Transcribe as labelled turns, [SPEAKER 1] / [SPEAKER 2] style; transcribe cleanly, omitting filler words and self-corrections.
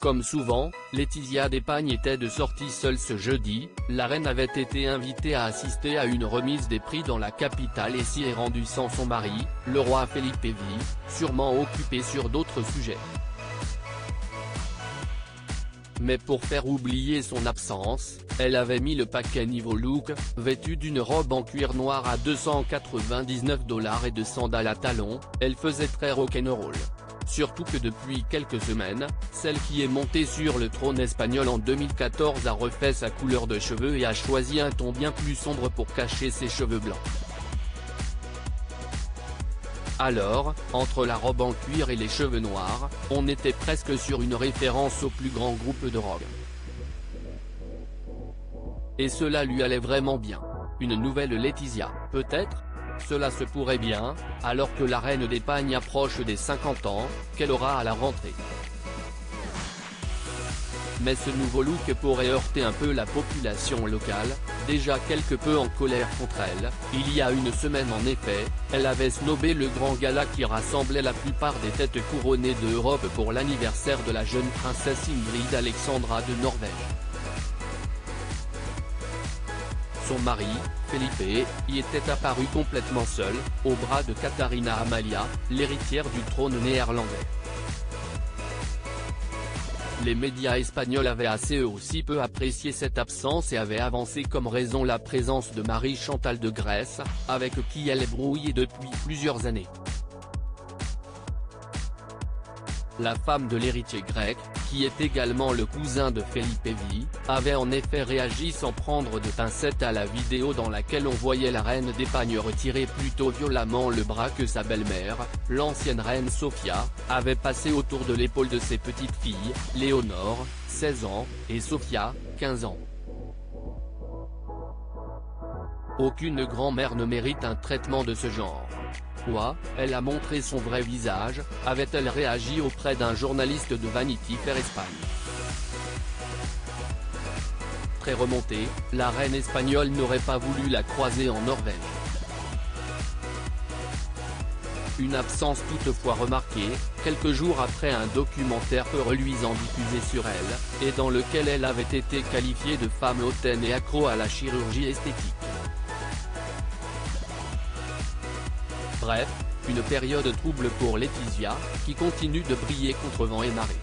[SPEAKER 1] Comme souvent, Laetitia d'Espagne était de sortie seule ce jeudi. La reine avait été invitée à assister à une remise des prix dans la capitale et s'y est rendue sans son mari, le roi Felipe V, sûrement occupé sur d'autres sujets. Mais pour faire oublier son absence, elle avait mis le paquet niveau look, vêtue d'une robe en cuir noir à 299 $ et de sandales à talons. Elle faisait très rock'n'roll. Surtout que depuis quelques semaines, celle qui est montée sur le trône espagnol en 2014 a refait sa couleur de cheveux et a choisi un ton bien plus sombre pour cacher ses cheveux blancs. Alors, entre la robe en cuir et les cheveux noirs, on était presque sur une référence au plus grand groupe de rock. Et cela lui allait vraiment bien. Une nouvelle Laetitia, peut-être ? Cela se pourrait bien, alors que la reine d'Espagne approche des 50 ans, qu'elle aura à la rentrée. Mais ce nouveau look pourrait heurter un peu la population locale, déjà quelque peu en colère contre elle. Il y a une semaine en effet, elle avait snobé le grand gala qui rassemblait la plupart des têtes couronnées d'Europe pour l'anniversaire de la jeune princesse Ingrid Alexandra de Norvège. Son mari, Felipe, y était apparu complètement seul, au bras de Katharina Amalia, l'héritière du trône néerlandais. Les médias espagnols avaient assez eux aussi peu apprécié cette absence et avaient avancé comme raison la présence de Marie-Chantal de Grèce, avec qui elle est brouillée depuis plusieurs années. La femme de l'héritier grec, qui est également le cousin de Felipe V, avait en effet réagi sans prendre de pincettes à la vidéo dans laquelle on voyait la reine d'Espagne retirer plutôt violemment le bras que sa belle-mère, l'ancienne reine Sofia, avait passé autour de l'épaule de ses petites filles, Léonore, 16 ans, et Sofia, 15 ans. Aucune grand-mère ne mérite un traitement de ce genre. Quoi, elle a montré son vrai visage, avait-elle réagi auprès d'un journaliste de Vanity Fair Espagne. Très remontée, la reine espagnole n'aurait pas voulu la croiser en Norvège. Une absence toutefois remarquée, quelques jours après un documentaire peu reluisant diffusé sur elle, et dans lequel elle avait été qualifiée de femme hautaine et accro à la chirurgie esthétique. Bref, une période trouble pour Laetitia, qui continue de briller contre vent et marée.